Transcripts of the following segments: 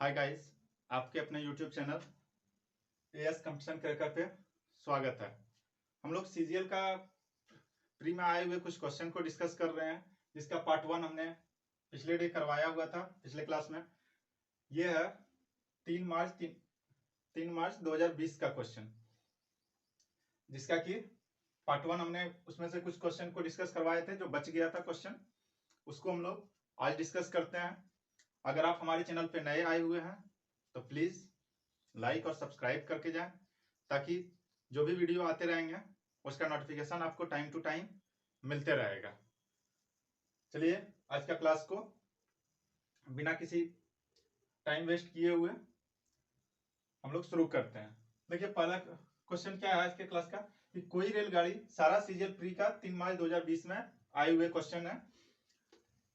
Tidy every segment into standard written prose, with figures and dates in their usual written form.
Hi guys, आपके अपने YouTube channel as competition cracker पे स्वागत है। हम लोग सीजीएल का प्री में आए हुए कुछ क्वेश्चन को डिस्कस कर रहे हैं, जिसका पार्ट 1 हमने पिछले डे करवाया हुआ था पिछले क्लास में। ये है 3 मार्च 2020 का क्वेश्चन, जिसका कि पार्ट 1 हमने उसमें से कुछ क्वेश्चन को डिस्कस करवाए थे। जो बच गया था क्वेश्चन, उसको हम लोग आज डिस्कस करते हैं। अगर आप हमारे चैनल पे नए आए हुए हैं तो प्लीज लाइक और सब्सक्राइब करके जाएं, ताकि जो भी वीडियो आते रहेंगे उसका नोटिफिकेशन आपको टाइम टू टाइम मिलते रहेगा। चलिए आज का क्लास को बिना किसी टाइम वेस्ट किए हुए हम लोग शुरू करते हैं। देखिए पहला क्वेश्चन क्या है आज के क्लास का, कि कोई रेलगाड़ी सारा सीजीएल प्री का 3 मार्च 2020 में आए हुए क्वेश्चन है।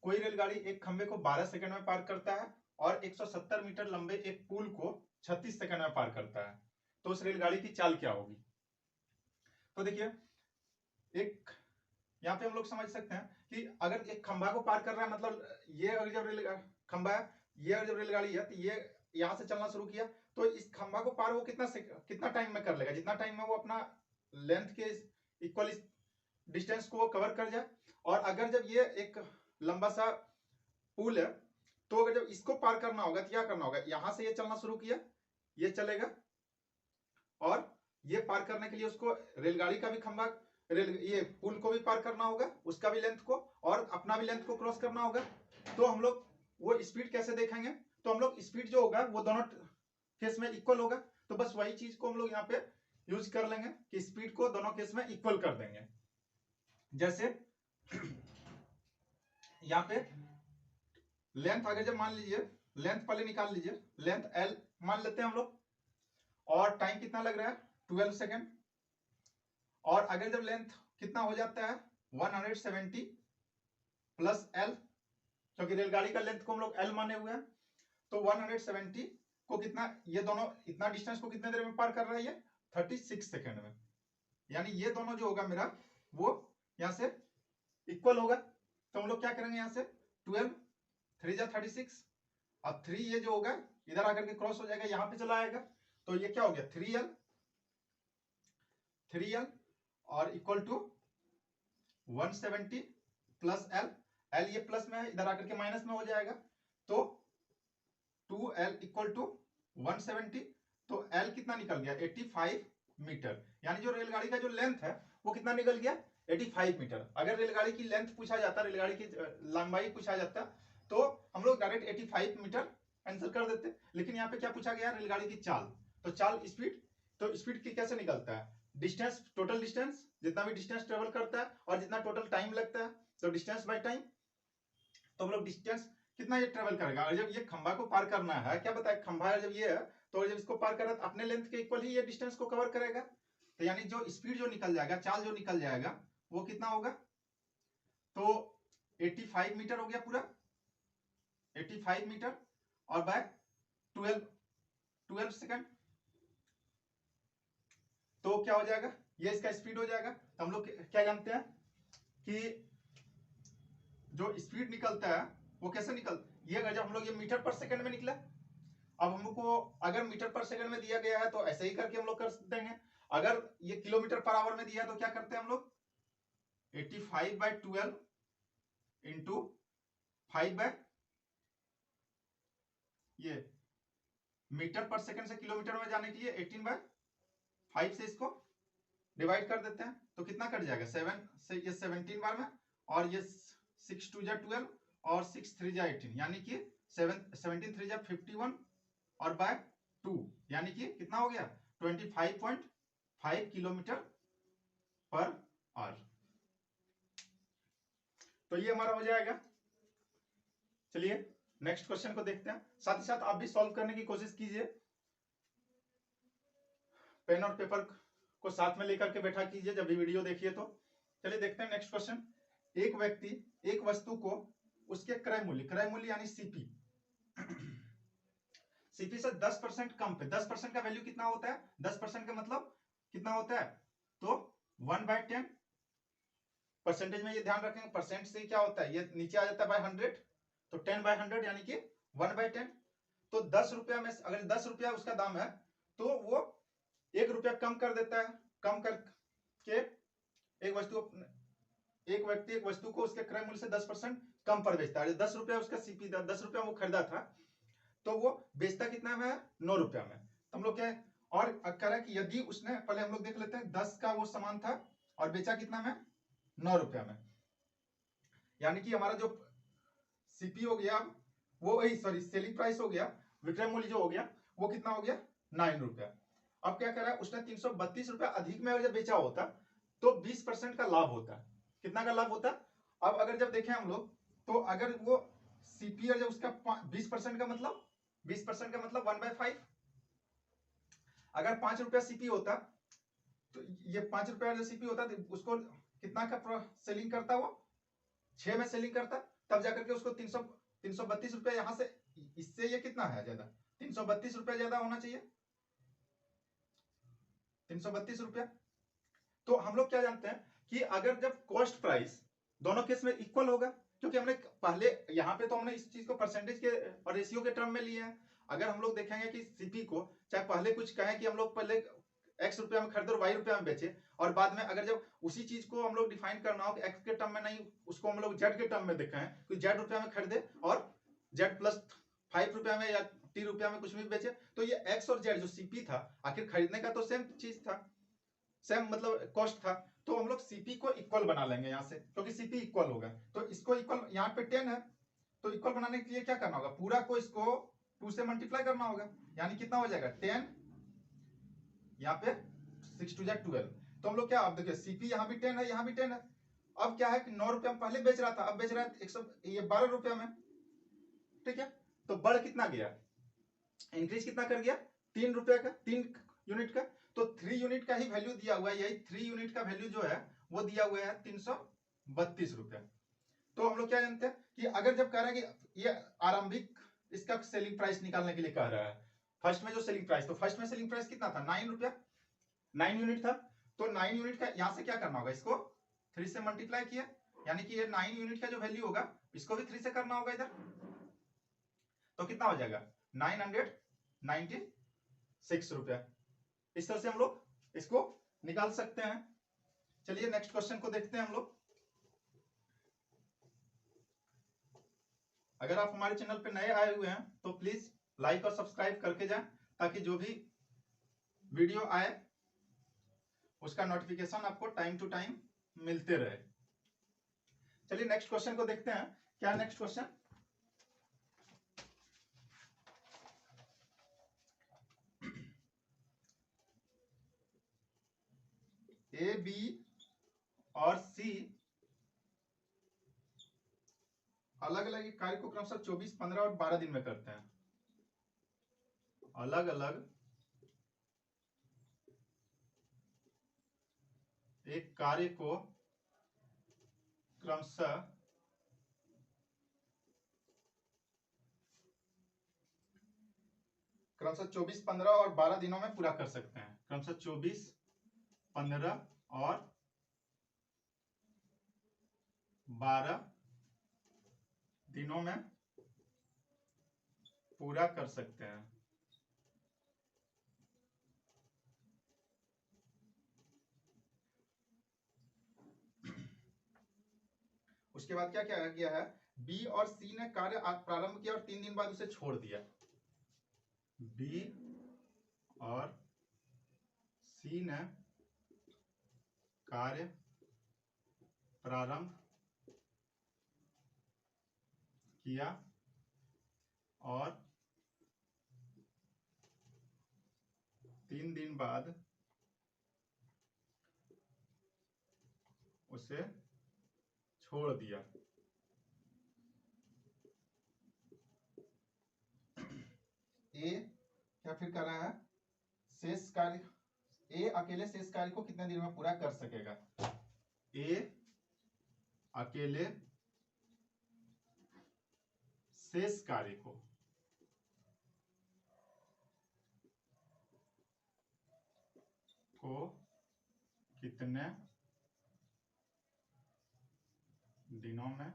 कोई रेलगाड़ी एक खंबे को 12 सेकंड में पार करता है और 170 मीटर लंबे एक पुल को 36 सेकंड में पार करता है, तो उस रेलगाड़ी की चाल क्या होगी। तो देखिए एक यहाँ पे हम लोग समझ सकते हैं कि अगर एक खंबा को पार कर रहा है, मतलब ये अगर जब खंबा है, ये अगर जब रेलगाड़ी है, तो ये यहां से चलना शुरू किया, तो इस खंबा को पार वो कितना टाइम में कर लेगा, जितना टाइम में वो अपना लेंथ के इक्वल डिस्टेंस को कवर कर जाए। और अगर जब ये एक लंबा सा पुल है, तो अगर जब इसको पार करना होगा तो क्या करना होगा, यहां से ये चलना शुरू किया, ये चलेगा, और ये पार करने के लिए उसको रेलगाड़ी का भी खंबा ये पुल को भी पार करना होगा, उसका भी लेंथ को और अपना भी लेंथ को क्रॉस करना होगा। तो हम लोग वो स्पीड कैसे देखेंगे, तो हम लोग स्पीड जो होगा वो दोनों केस में इक्वल होगा। तो बस वही चीज को हम लोग यहाँ पे यूज कर लेंगे कि स्पीड को दोनों केस में इक्वल कर देंगे। जैसे यहाँ पे लेंथ अगर जब मान लीजिए, लेंथ पहले निकाल लीजिए, लेंथ एल मान लेते हैं हम लोग, और टाइम कितना लग रहा है 12 सेकेंड। और अगर जब लेंथ कितना हो जाता है 170 प्लस एल, क्योंकि रेलगाड़ी का लेंथ को हम लोग एल माने हुए हैं, तो 170 को कितना, ये दोनों इतना डिस्टेंस को कितने देर में पार कर रहा है, ये 36 सेकेंड में। यानी ये दोनों जो होगा मेरा वो यहां से इक्वल होगा। तो हम लोग क्या करेंगे, यहां से 12 3 जा 36 और 3 ये जो होगा इधर आकर के क्रॉस हो जाएगा, यहां पे चला आएगा, तो ये क्या हो गया 3L और equal to 170 plus L, L ये प्लस में है, इधर आकर के माइनस में हो जाएगा, तो 2L इक्वल टू 170। तो L कितना निकल गया 85 मीटर। यानी जो रेलगाड़ी का जो लेंथ है वो कितना निकल गया 85 मीटर। अगर रेलगाड़ी की लेंथ पूछा जाता, रेलगाड़ी की लंबाई पूछा जाता, तो हम लोग डायरेक्ट 85 मीटर आंसर कर देते। लेकिन यहाँ पे क्या पूछा गया, रेलगाड़ी की चाल। तो चाल स्पीड, तो स्पीड की कैसे निकलता है, डिस्टेंस, टोटल डिस्टेंस, जितना भी डिस्टेंस ट्रेवल करता है और जितना टोटल टाइम लगता है, तो डिस्टेंस बाय टाइम। तो हम लोग डिस्टेंस कितना ये ट्रेवल करेगा, और जब ये खंबा को पार करना है, क्या बताया, खंबा जब ये है तो जब इसको पार करेगा तो अपने लेंथ के इक्वल ही ये डिस्टेंस को कवर करेगा। तो यानी जो स्पीड जो निकल जाएगा, चाल जो निकल जाएगा, वो कितना होगा, तो 85 मीटर हो गया पूरा, 85 मीटर और बाय 12 सेकंड, तो क्या हो जाएगा, ये इसका स्पीड हो जाएगा। तो हम लोग क्या जानते हैं कि जो स्पीड निकलता है वो कैसे ये जब हम लोग ये मीटर पर सेकंड में निकला, अब हमको अगर मीटर पर सेकंड में दिया गया है तो ऐसे ही करके हम लोग कर देंगे। अगर ये किलोमीटर पर आवर में दिया है तो क्या करते हैं हम लोग, 85/12 इंटू 5 बाय ये मीटर पर सेकंड से किलोमीटर में जाने के लिए 18/5 से इसको डिवाइड कर देते हैं, तो कितना कट जाएगा 7 से ये 17 बार में, और ये 6 2 जा 12 और 6 3 जा 18, यानी कि 17 3 जा 51 और बाय 2, यानी कि कितना हो गया 25.5 किलोमीटर पर आवर। तो ये हमारा हो जाएगा। चलिए नेक्स्ट क्वेश्चन को देखते हैं, साथ ही साथ आप भी सॉल्व करने की कोशिश कीजिए, पेन और पेपर को साथ में लेकर के बैठा कीजिए जब भी वीडियो देखिए तो। चलिए देखते हैं नेक्स्ट क्वेश्चन। एक व्यक्ति एक वस्तु को उसके क्रय मूल्य यानी सीपी सीपी से 10% कम पे, 10% का वैल्यू कितना होता है, 10% का मतलब कितना होता है, तो 1/10 परसेंटेज में ये ध्यान रखेंगे, परसेंट से क्या होता है, ये नीचे आ जाता है बाय 100, तो 10/100 यानी कि 1/10। तो 10 रुपया में अगर 10 रुपया उसका दाम है तो वो 1 रुपया कम कर देता है, कम करके एक व्यक्ति एक वस्तु को उसके क्रय मूल्य से 10% कम पर बेचता है। 10 रुपया उसका सीपी था, 10 रुपया वो खरीदा था, तो वो बेचता कितना में है? 9 रुपया में। तो हम लोग क्या है और कह रहा है कि यदि उसने, पहले हम लोग देख लेते हैं, 10 का वो सामान था और बेचा कितना में? 9 रुपया में। यानी कि हमारा जो सीपी हो गया वो वही, सॉरी, सेलिंग प्राइस हो गया, विक्रय मूल्य जो हो गया वो कितना हो गया? 9 रुपया। अब क्या कर रहा है, उसने 332 रुपया अधिक में जब बेचा होता तो 20% का लाभ होता। कितना का लाभ होता? अब अगर जब देखें हम लोग, तो अगर वो सीपी जब उसका 20% का मतलब 20% का मतलब 1/5, अगर 5 रुपया सीपी होता तो ये 5 रुपया जो सीपी होता तो उसको कितना का सेलिंग करता? वो 6 में सेलिंग करता, तब जाकर के उसको 332 रुपया यहां से, इससे ये कितना है ज्यादा? 332 रुपया ज्यादा होना चाहिए, 332 रुपया। तो हम लोग क्या जानते हैं कि अगर जब कॉस्ट प्राइस दोनों केस में इक्वल होगा, क्योंकि हमने पहले यहाँ पे तो हमने इस चीज को परसेंटेज के और रेशियो के टर्म में लिए हैं। अगर हम लोग देखेंगे कि सीपी को चाहे पहले कुछ कहें कि हम लोग पहले एक्स रुपया में खरीदे और वाई रुपया में बेचे, और बाद में अगर जब उसी चीज को हम लोग डिफाइन करना हो कि एक्स के टर्म में नहीं, उसको हम लोग जेड के टर्म में देखें कि जेड रुपया में खरीदे और जेड प्लस 5 रुपया में या टी रुपया में कुछ भी बेचे, तो ये एक्स और जेड जो सीपी था आखिर खरीदने का तो सेम चीज था, सेम मतलब कॉस्ट था। तो हम लोग सीपी को इक्वल बना लेंगे यहां से, क्योंकि सीपी इक्वल होगा। तो इसको इक्वल, यहाँ पे 10 है तो इक्वल बनाने के लिए क्या करना होगा? पूरा को इसको 2 से मल्टीप्लाई करना होगा, यानी कितना हो जाएगा? 10, यहाँ पे 6 2 जा 12। तो हम लोग क्या, अब देखिए सीपी यहाँ भी 10 है, यहाँ भी 10 है। अब क्या है कि 9 रुपया में पहले बेच रहा था, अब बेच रहा है 112 रुपया में, ठीक है। तो बढ़ कितना गया? इंक्रीज कितना कर गया? 3 रुपया का, 3 यूनिट का। तो 3 यूनिट का ही वैल्यू दिया हुआ है, यही 3 यूनिट का वैल्यू जो है वो दिया हुआ है 332 रुपया। तो हम लोग क्या जानते हैं कि अगर जब कह रहा है कि ये आरंभिक इसका सेलिंग प्राइस निकालने के लिए कह रहा है, फर्स्ट में जो सेलिंग प्राइस, तो फर्स्ट में सेलिंग प्राइस कितना था? 9 रुपया, 9 यूनिट था। तो 9 यूनिट का यहां से क्या करना होगा? इसको 3 से मल्टीप्लाई किया, यानी कि ये 9 यूनिट का जो वैल्यू होगा इसको भी 3 से करना होगा इधर, तो कितना हो जाएगा? 996 रुपया। इस तरह से हम लोग इसको निकाल सकते हैं। चलिए नेक्स्ट क्वेश्चन को देखते हैं हम लोग। अगर आप हमारे चैनल पे नए आए हुए हैं तो प्लीज लाइक और सब्सक्राइब करके जाएं, ताकि जो भी वीडियो आए उसका नोटिफिकेशन आपको टाइम टू टाइम मिलते रहे। चलिए नेक्स्ट क्वेश्चन को देखते हैं। क्या नेक्स्ट क्वेश्चन? ए, बी और सी अलग अलग कार्य को क्रमशः 24, 15 और 12 दिन में करते हैं। अलग अलग एक कार्य को क्रमशः 24, 15 और 12 दिनों में पूरा कर सकते हैं। क्रमशः 24, 15 और 12 दिनों में पूरा कर सकते हैं। उसके बाद क्या क्या किया है? बी और सी ने कार्य प्रारंभ किया और 3 दिन बाद उसे छोड़ दिया। बी और सी ने कार्य प्रारंभ किया और 3 दिन बाद उसे छोड़ दिया। ए क्या फिर कर रहा है? शेष कार्य, ए अकेले शेष कार्य को कितने दिन में पूरा कर सकेगा? ए अकेले शेष कार्य को कितने दिनों में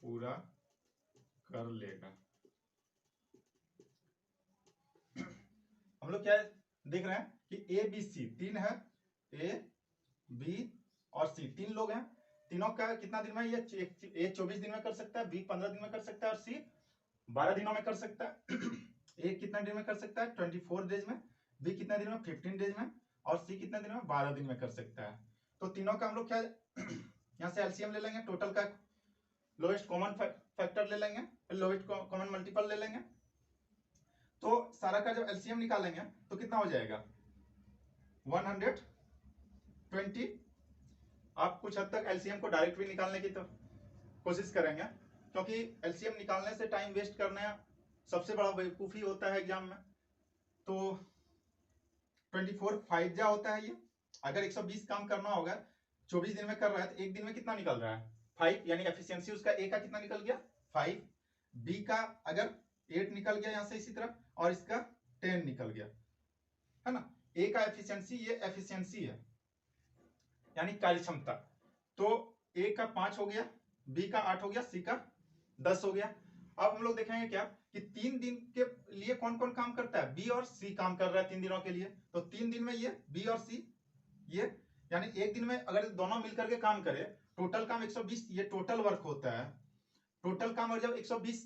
पूरा कर लेगा। हम लोग क्या देख रहे हैं कि ए बी सी तीन है, ए बी और सी तीन लोग हैं, तीनों का कितना दिन में, ये ए 24 दिन में कर सकता है, बी 15 दिन में कर सकता है और सी 12 दिनों में कर सकता है। ए कितना दिन में कर सकता है 24 डेज में, बी कितने दिन में 15 डेज में और सी कितने दिन में 12 दिन में कर सकता है। तो तीनों का हम लोग क्या यहाँ से एलसीएम ले लेंगे, टोटल का लोएस्ट कॉमन फैक्टर ले लेंगे, लोएस्ट कॉमन मल्टीपल ले लेंगे। तो सारा का जब एलसीएम निकालेंगे तो कितना हो जाएगा 120। आप कुछ हद तक एलसीएम को डायरेक्ट भी निकालने की तो कोशिश करेंगे, क्योंकि एलसीएम निकालने से टाइम वेस्ट करना सबसे बड़ा बेवकूफी होता है एग्जाम में। तो 24 5 जा होता है ये, अगर 120 काम करना होगा 24 दिन में कर रहा है तो एक दिन में कितना निकल रहा है 5, यानी एफिशिएंसी उसका ए का कितना निकल गया 5, बी का अगर 8 निकल गया यहां से इसी तरह और इसका 10 निकल गया, है ना। ए का एफिशिएंसी, ये एफिशिएंसी है यानी कार्यक्षमता। तो ए का 5 हो गया, बी का 8 हो गया, सी का 10 हो गया। अब हम लोग देखेंगे क्या कि 3 दिन के लिए कौन कौन काम करता है, बी और सी काम कर रहा है 3 दिनों के लिए। तो 3 दिन में ये बी और सी, ये यानी एक दिन में अगर दोनों मिलकर के काम करे, टोटल काम 120, ये टोटल वर्क होता है, टोटल काम। और जब 120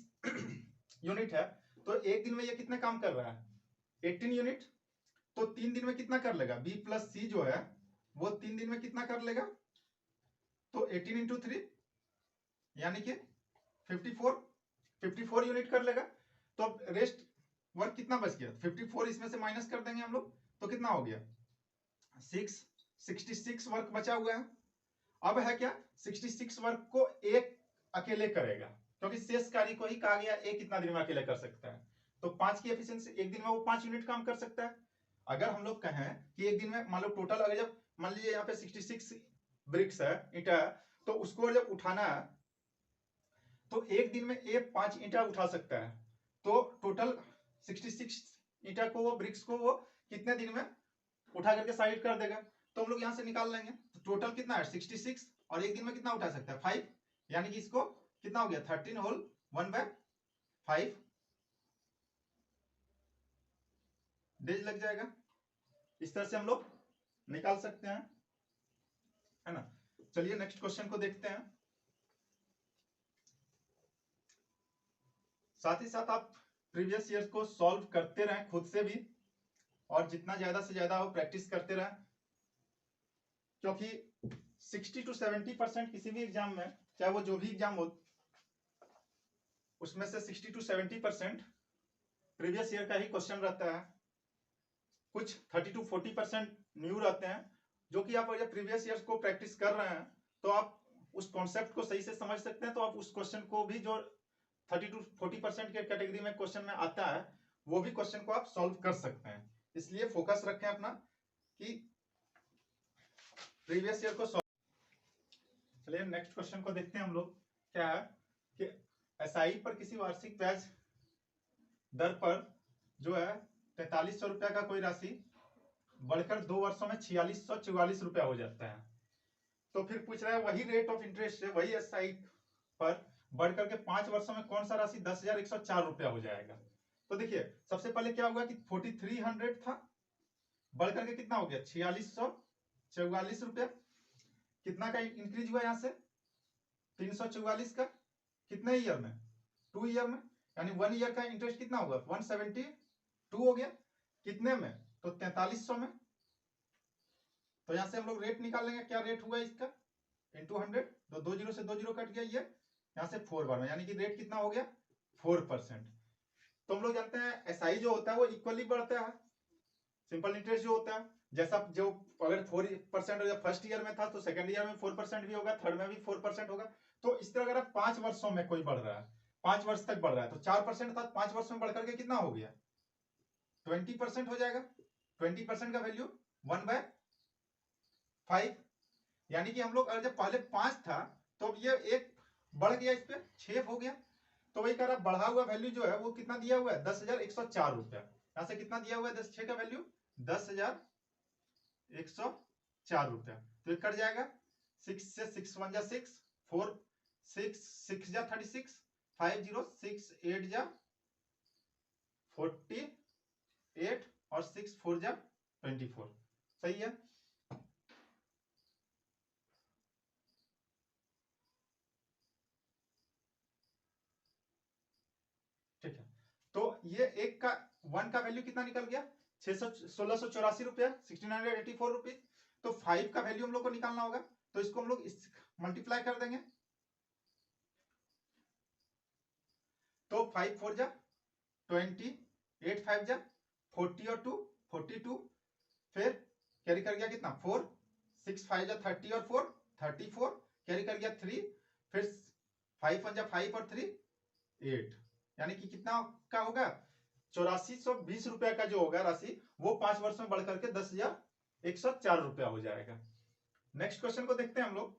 यूनिट है तो एक दिन में ये कितने काम कर रहा है 18 यूनिट। तो 3 दिन में कितना कर लेगा, बी प्लस सी जो है वो 3 दिन में कितना कर लेगा, तो 18 इंटू 3 यानी कि 54 यूनिट कर लेगा। तो अब रेस्ट वर्क कितना बच गया 54, इसमें से माइनस कर देंगे हम लोग तो कितना हो गया 66 वर्क बचा हुआ है। अब है क्या 66 वर्क को एक अकेले करेगा, क्योंकि शेष कार्य को ही कहा गया एक कितना दिन में अकेले कर सकता है। तो 5 की एफिशिएंसी, एक दिन में वो 5 यूनिट काम कर सकता है। अगर हम लोग कहें कि एक दिन में मान लो टोटल, अगर जब मान लीजिए यहाँ पे 66 ब्रिक्स है, ईंटा, तो उसको जब उठाना है तो एक दिन में ए 5 ईंटा उठा सकता है। तो टोटल 66 ईंटा को, वो ब्रिक्स को वो कितने दिन में उठा करके साइड कर देगा। तो हम लोग यहां से निकाल लेंगे, तो टोटल कितना है 66 और एक दिन में कितना उठा सकता है 5, यानी कि इसको कितना हो गया 13 होल 1/5 डेज लग जाएगा। इस तरह से हम लोग निकाल सकते हैं, है ना। चलिए नेक्स्ट क्वेश्चन को देखते हैं। साथ ही साथ आप प्रीवियस ईयर को सॉल्व करते रहें खुद से भी, और जितना ज्यादा से ज्यादा हो प्रैक्टिस करते रहें, क्योंकि 60 to 70% किसी भी एग्जाम में, चाहे वो जो भी एग्जाम हो, उसमें से 60 to 70% प्रीवियस ईयर का ही क्वेश्चन रहता है। कुछ 30 to 40% न्यू रहते हैं, जो कि आप अगर प्रीवियस ईयर को प्रैक्टिस कर रहे हैं तो आप उस कॉन्सेप्ट को सही से समझ सकते हैं। तो आप उस क्वेश्चन को भी, जो 30 to 40% के कैटेगरी में क्वेश्चन में आता है, वो भी क्वेश्चन को आप सॉल्व कर सकते हैं। इसलिए फोकस रखें अपना कि प्रीवियस ईयर को सॉल्व। चलिए नेक्स्ट क्वेश्चन को देखते हैं हम लोग। क्या है कि एसआई पर किसी वार्षिक ब्याज दर पर जो है 4300 रुपया का कोई राशि बढ़कर 2 वर्षों में 4644 रुपया हो जाता है। तो फिर पूछ रहा है वही रेट ऑफ इंटरेस्ट से वही एसआई पर बढ़कर के 5 वर्षों में कौन सा राशि 10,104 रुपया हो जाएगा। तो देखिए सबसे पहले क्या हुआ कि 4300 था, बढ़कर के कितना हो गया 4644 रुपया। कितना का इंक्रीज हुआ यहां से 344 का, कितने ईयर में 2 ईयर में, यानी 1 ईयर का इंटरेस्ट कितना होगा 172 हो गया, कितने में तो 4300 में। तो यहां से हम लोग रेट निकाल लेंगे, क्या रेट हुआ इसका इंटू 100, तो 2 जीरो से 2 जीरो कट गया, ये यहां से 4 बार में, यानी कि रेट कितना हो गया 4%। तो हम लोग जानते हैं एसआई जो होता है वो इक्वली बढ़ता है, सिंपल इंटरेस्ट जो होता है, जैसा जो अगर 4% फर्स्ट ईयर में था तो सेकंड ईयर में 4% भी होगा, थर्ड में भी 4% होगा। तो इस तरह अगर 5 वर्षों में कोई बढ़ रहा है, 5 वर्ष तक बढ़ रहा है, तो 4% था, 5 वर्ष में बढ़कर के कितना हो गया 20% हो जाएगा। 20% का वैल्यू 1/5, यानी कि हम लोग अगर जब पहले 5 था तो अब ये एक बढ़ गया, इस पे 6 हो गया। तो वही कह रहा बढ़ा हुआ वैल्यू जो है वो कितना दिया हुआ है 10,104 रुपया। यहां से कितना दिया हुआ है 10/6 का वैल्यू 10,104 रुपया। तो ये कट जाएगा 6 से 6 1 जा 6, 4 6 6 जा 36, 5 0 6 8 जा 48 और 6 4 जा 24। सही है। ठीक है, तो ये एक का 1 का वैल्यू कितना निकल गया 1684 रुपया 1684 रुपीज। तो 5 का वैल्यू हम लोग को निकालना होगा, तो इसको हम लोग मल्टीप्लाई कर देंगे। तो 5 4 जा 20, 8 5 जा 40 और 2 42, फिर कैरी कर गया कितना 4, 6 5 जा 30 और 4 34, कैरी कर गया 3, फिर 5 1 जा 5 और 3 8, यानी कि कितना का होगा 8420 रुपया का जो होगा राशि वो 5 वर्ष में बढ़कर के 10,104 रुपया हो जाएगा। नेक्स्ट क्वेश्चन को देखते हैं हम लोग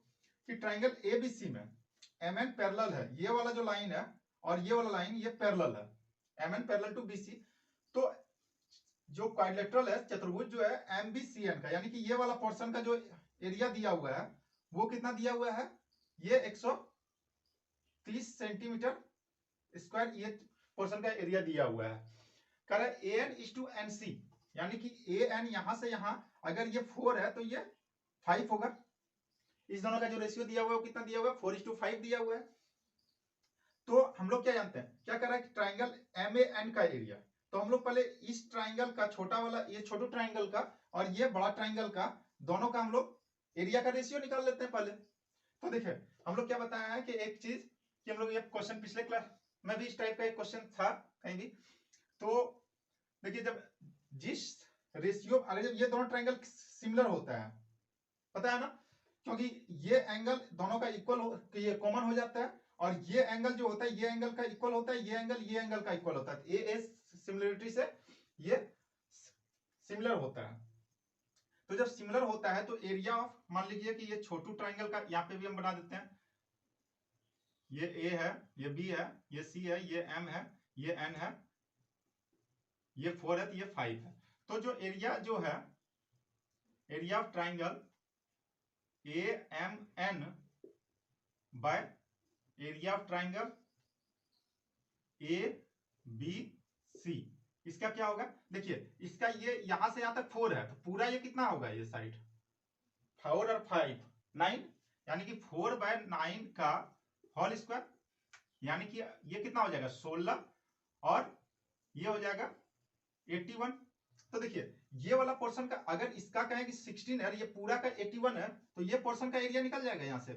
कि ट्राइंगल एबीसी में एमएन पैरेलल है, ये वाला जो लाइन है और ये वाला लाइन ये पैरेलल है, एमएन पैरेलल टू बीसी। तो जो क्वाड्रिलेटरल है चतुर्भुज जो है एमबीसीएन का, यानी कि ये वाला पोर्शन का जो एरिया दिया हुआ है वो कितना दिया हुआ है, ये 130 सेंटीमीटर स्क्वायर ये पोर्शन का एरिया दिया हुआ है। कह रहा है N is to N C, यानी कि ए एन यहां से यहां अगर ये 4 है तो ये 5 होगा। इस दोनों का जो रेशियो दिया हुआ है वो कितना दिया हुआ है 4:5 दिया हुआ है। तो हम लोग क्या जानते हैं, क्या कर रहा है कि ट्राइंगल एम ए एन का एरिया, तो हम लोग पहले इस ट्राइंगल का छोटा वाला ये छोटा ट्राइंगल का और ये बड़ा ट्राइंगल का दोनों का हम लोग एरिया का रेशियो निकाल लेते हैं पहले। तो देखिए हम लोग क्या बताया है कि एक चीज कि हम लोग ये क्वेश्चन पिछले क्लास में भी इस टाइप का एक क्वेश्चन था कहीं भी। तो देखिए जब जिस रेशियो अगर जब ये दोनों ट्राइंगल सिमिलर होता है, पता है ना, क्योंकि ये एंगल दोनों का इक्वल ये कॉमन हो जाता है और ये एंगल जो होता है ये एंगल का इक्वल होता है, ये एंगल का इक्वल होता है। ए सिमिलरिटी से ये सिमिलर होता है। तो जब सिमिलर होता है तो एरिया ऑफ, मान लीजिए कि ये छोटू ट्राइंगल का यहाँ पे भी हम बना देते हैं, ये ए है, ये बी है, ये सी है, ये एम है, ये एन है, ये 4 है, तो ये 5 है। तो जो एरिया जो है area of triangle A M N by area of triangle A B C, इसका क्या होगा, देखिए इसका ये यहां से यहां तक 4 है तो पूरा ये कितना होगा, ये साइड 4 और 5 9, यानी कि 4/9 का होल स्क्वायर, यानी कि ये कितना हो जाएगा 16 और ये हो जाएगा 81। तो देखिए ये वाला पोर्शन का अगर इसका कहें कि 16 है, ये पूरा का 81 है, तो ये पोर्शन का एरिया निकल जाएगा। यहाँ से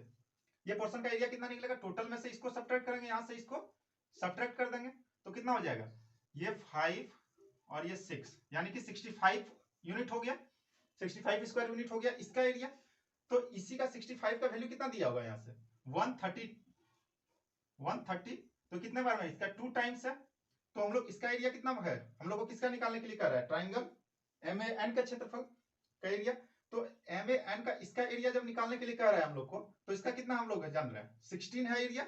ये पोर्शन का एरिया कितना निकलेगा, टोटल में से इसको सब्ट्रैक्ट करेंगे, यहाँ से इसको सब्ट्रैक्ट कर देंगे तो कितना हो जाएगा, ये 5 और ये 6, यानी कि 65 यूनिट हो गया, 65 स्क्वायर यूनिट हो गया इसका एरिया। तो इसी का 65 का वैल्यू कितना दिया होगा यहाँ से 130, तो कितने बार में इसका 2 टाइम्स है। तो हम लोग इसका एरिया कितना है, हम लोग को किसका निकालने के लिए कर रहा है, ट्राइंगल एम ए एन का क्षेत्रफल का एरिया। तो एम ए एन का इसका एरिया जब निकालने के लिए कह रहा है हम लोग को, तो इसका कितना हम लोग जान रहे हैं 16 है एरिया।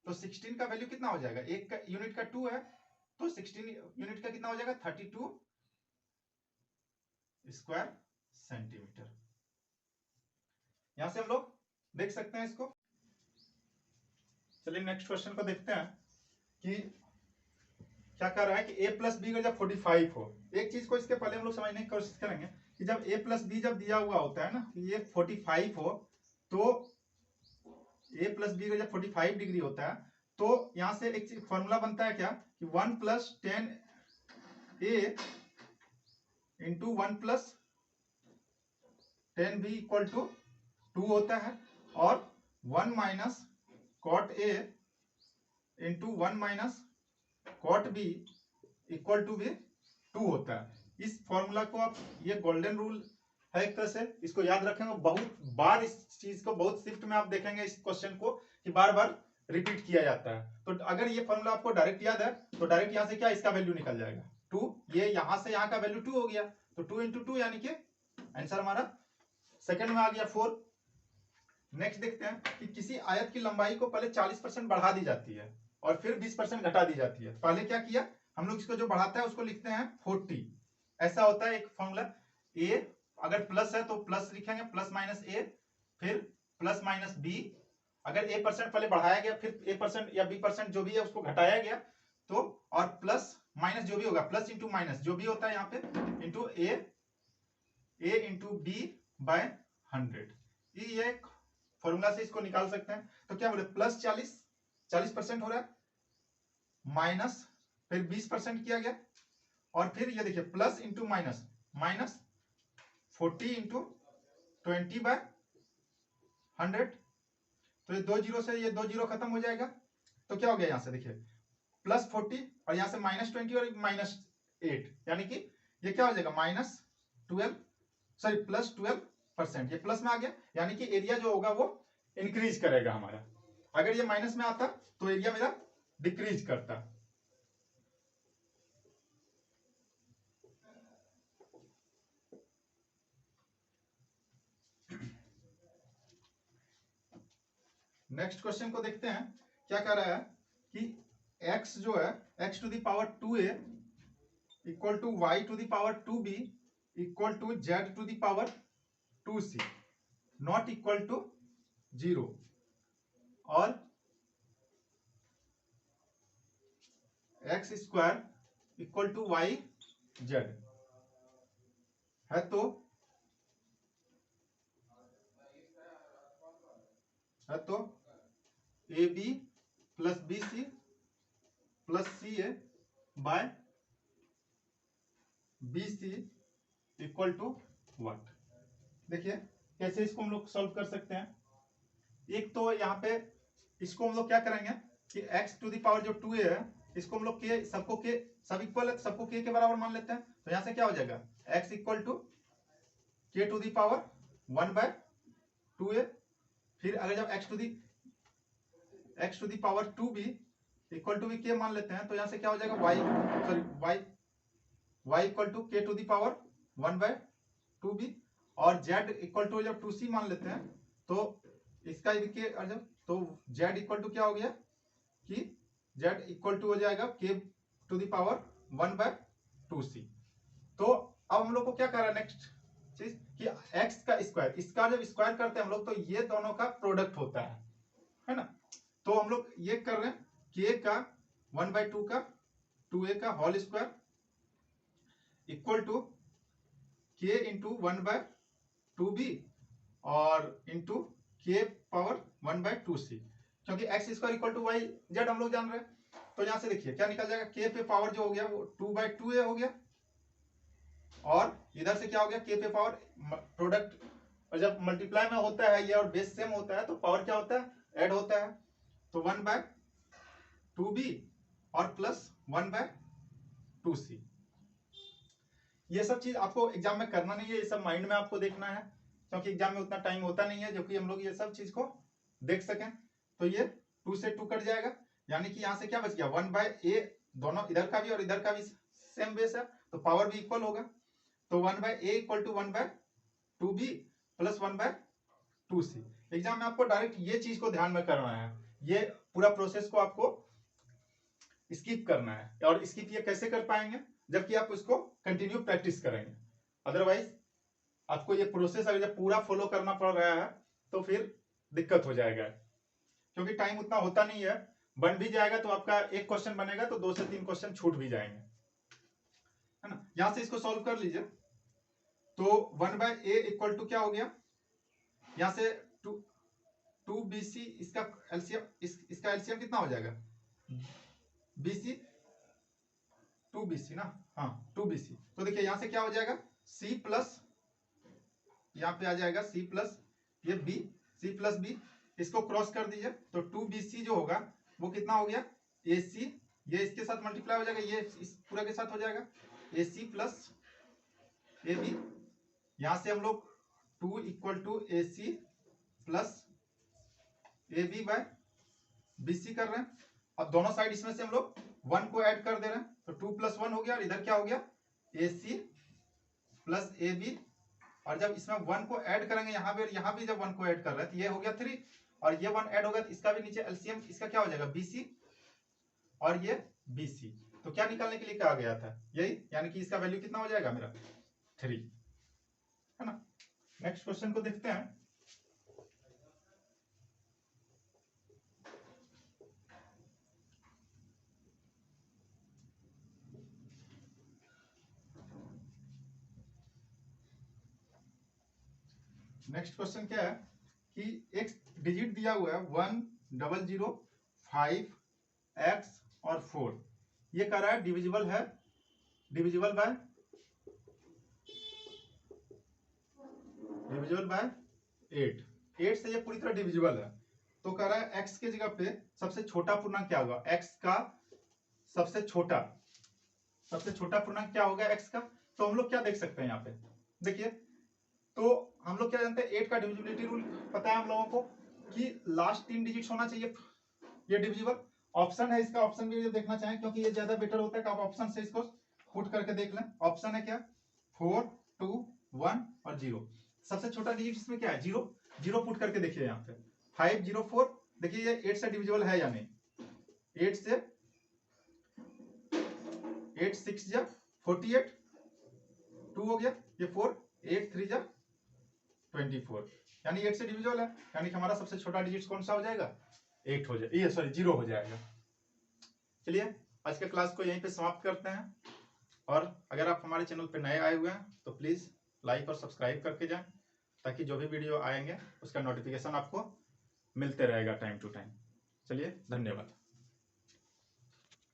तो 16 का वैल्यू कितना हो जाएगा, एक का यूनिट का 2 है, तो 16 यूनिट का कितना हो जाएगा 32 स्क्वायर सेंटीमीटर। यहां से हम लोग देख सकते हैं इसको। चलिए नेक्स्ट क्वेश्चन को देखते हैं कि क्या कर रहा है कि a प्लस बी जब 45 हो। एक चीज को इसके पहले हम लोग समझने की कोशिश करेंगे कि जब a प्लस बी जब दिया हुआ होता है ना कि ये 45 हो, तो a प्लस बी जब 45 डिग्री होता है तो यहां से एक फॉर्मूला बनता है क्या कि 1 + 10a इंटू 1 + 10b = 2 होता है, और 1 - cot a into 1 - cot b = भी 2 होता है। इस फॉर्मूला को आप, ये गोल्डन रूल है एक तरह से, इसको याद रखेंगे। बहुत बार इस चीज को, बहुत शिफ्ट में आप देखेंगे इस क्वेश्चन को कि बार बार रिपीट किया जाता है। तो अगर ये फॉर्मूला आपको डायरेक्ट याद है तो डायरेक्ट यहां से क्या इसका वैल्यू निकल जाएगा 2, ये यहां से यहां का वैल्यू 2 हो गया, तो 2 × 2 यानी कि आंसर हमारा सेकंड में आ गया 4। नेक्स्ट देखते हैं कि किसी आयत की लंबाई को पहले 40% बढ़ा दी जाती है और फिर 20% घटा दी जाती है। पहले क्या किया हम लोग, इसको जो बढ़ाता है उसको लिखते हैं 40, ऐसा होता है एक फॉर्मूला। a अगर प्लस है तो प्लस लिखेंगे, +- a, फिर +- b अगर a% पहले बढ़ाया गया फिर a% या b% जो भी है उसको घटाया गया तो, और प्लस माइनस जो भी होगा, प्लस इंटू माइनस जो भी होता है यहाँ पे into a into b by 100, ये एक फॉर्मूला से इसको निकाल सकते हैं। तो क्या बोले प्लस 40% हो रहा है, माइनस फिर 20% किया गया, और फिर ये देखिए plus into minus, minus 40 into 20 by 100। तो ये 2 जीरो से ये 2 जीरो खत्म हो जाएगा। तो क्या हो गया, यहां से देखिए प्लस 40 और यहां से माइनस 20 और माइनस 8, यानी कि ये क्या हो जाएगा माइनस 12, सॉरी प्लस 12%। ये प्लस में आ गया, यानी कि एरिया जो होगा वो इंक्रीज करेगा हमारा। अगर ये माइनस में आता तो एरिया मेरा डिक्रीज करता। नेक्स्ट क्वेश्चन को देखते हैं, क्या कह रहा है कि x जो है x to the power 2a equal to y to the power 2b equal to z to the power 2c not equal to 0, और x square equal to y z है। तो a b plus b c plus c a by b c equal to what. देखिए कैसे इसको हम लोग solve कर सकते हैं। एक तो यहाँ पे इसको हम लोग क्या करेंगे कि x टू द पावर जो 2a है इसको हम लोग के सबको के सब इक्वल है, सबको k के बराबर मान लेते हैं। तो यहाँ से क्या हो जाएगा x equal to k to the power 1 by 2a। फिर अगर जब x to the power 2b equal to भी k मान लेते हैं तो यहां से क्या हो जाएगा y equal to k to the power 1 by 2b, और z इक्वल टू जब 2c मान लेते हैं तो इसका भी k, और जब तो z इक्वल टू क्या हो गया कि z इक्वल टू हो जाएगा k to the power 1 by 2c। तो अब हम लोग को क्या कर रहा है नेक्स्ट चीज कि x का स्क्वायर, इसका जब स्क्वायर करते हैं हम लोग तो ये दोनों का प्रोडक्ट होता है ना। तो हम लोग ये कर रहे हैं k का 1 बाय 2 का 2a का whole square equal to k into 1 by 2b और into k power 1 by 2c, क्योंकि x square equal to y z हम लोग जान रहे हैं। तो यहां से देखिए क्या निकल जाएगा, k पे पावर जो हो गया वो 2 बाय 2a हो गया, और इधर से क्या हो गया k पे पावर प्रोडक्ट, और जब मल्टीप्लाई में होता है ये और बेस सेम होता है तो पावर क्या होता है ऐड होता है। तो 1 बाय 2b और प्लस 1 बाय 2c। ये सब चीज आपको एग्जाम में करना नहीं है, ये सब माइंड में आपको देखना है, क्योंकि एग्जाम में उतना टाइम होता नहीं है जो कि हम लोग ये सब चीज को देख सकें। तो ये 2 से 2 कट जाएगा, यानी कि यहां से क्या बच गया 1 बाय a, दोनों इधर का भी और इधर का भी सेम बेस है तो पावर भी इक्वल होगा। तो 1 by a equal to 1 by 2b plus 1 by 2c। Exam में आपको डायरेक्ट ये चीज को ध्यान में करना है, ये पूरा प्रोसेस को आपको स्किप करना है। और स्किप ये कैसे कर पाएंगे जबकि आप उसको कंटिन्यू प्रैक्टिस करेंगे। अदरवाइज आपको ये प्रोसेस अगर जब पूरा फॉलो करना पड़ रहा है तो फिर दिक्कत हो जाएगा, क्योंकि टाइम उतना होता नहीं है। बन भी जाएगा तो आपका एक क्वेश्चन बनेगा तो 2 से 3 क्वेश्चन छूट भी जाएंगे, है ना। यहां से इसको सॉल्व कर लीजिए। तो 1 बाय a इक्वल टू क्या हो गया, यहां से 2bc, इसका एलसीएम, इसका एलसीएम कितना हो जाएगा bc 2bc ना, हाँ 2bc। तो देखिए यहां से क्या हो जाएगा c प्लस, यहाँ पे आ जाएगा c प्लस ये b, c प्लस b, इसको क्रॉस कर दीजिए तो 2bc जो होगा वो कितना हो गया ac, ये इसके साथ मल्टीप्लाई हो जाएगा, ये इस पूरा के साथ हो जाएगा ac प्लस ab। यहां से हम लोग 2 equal to ac plus ab by bc कर रहे हैं। अब दोनों साइड इसमें से हम लोग 1 को ऐड कर दे रहे हैं तो 2 प्लस 1 हो गया, और इधर क्या हो गया ac प्लस ab, और जब इसमें 1 को ऐड करेंगे यहाँ पे, यहाँ भी जब 1 को ऐड कर रहे हैं तो ये हो गया 3, और ये 1 ऐड होगा तो इसका भी नीचे एलसीएम, इसका क्या हो जाएगा bc और ये bc। तो क्या निकालने के लिए कहा गया था यही, यानी कि इसका वैल्यू कितना हो जाएगा मेरा 3, है ना। नेक्स्ट क्वेश्चन को देखते हैं। नेक्स्ट क्वेश्चन क्या है कि एक डिजिट दिया हुआ है 1005x और 4, ये कह रहा है डिविजिबल बाय 8 से ये पूरी तरह डिविजिबल है। तो कह रहा है x के जगह पे सबसे छोटा पूर्णांक क्या होगा, x का सबसे छोटा पूर्णांक क्या होगा x का। तो हम लोग क्या देख सकते हैं यहाँ पे, देखिए, तो हम लोग क्या जानते हैं 8 का डिविजिबिलिटी रूल पता है हम लोगों को कि लास्ट 3 डिजिट्स होना चाहिए ये डिविजिबल। ऑप्शन है इसका, ऑप्शन भी देखना चाहें क्योंकि ये ज्यादा बेटर होता है कि आप ऑप्शन से इसको पुट करके देख लें। ऑप्शन है क्या, 4 2 1 और 0। सबसे छोटा डिजिट इसमें क्या है, 0 पुट करके देखिए यहाँ पे 504। देखिए ये 8 से डिविजिबल है या नहीं, 8 से 8 6 जा 48, 2 हो गया, ये 4 8 3 जा 24, यानी 8 से डिविजिबल है, यानी कि हमारा सबसे छोटा डिजिट कौन सा हो जाएगा, 8 हो जाएगा, ये सॉरी 0 हो जाएगा। चलिए आज के क्लास को यहीं पे समाप्त करते हैं, और अगर आप हमारे चैनल पे नए आए हुए हैं तो प्लीज लाइक और सब्सक्राइब करके जाएं, ताकि जो भी वीडियो आएंगे उसका नोटिफिकेशन आपको मिलते रहेगा टाइम टू टाइम। चलिए धन्यवाद।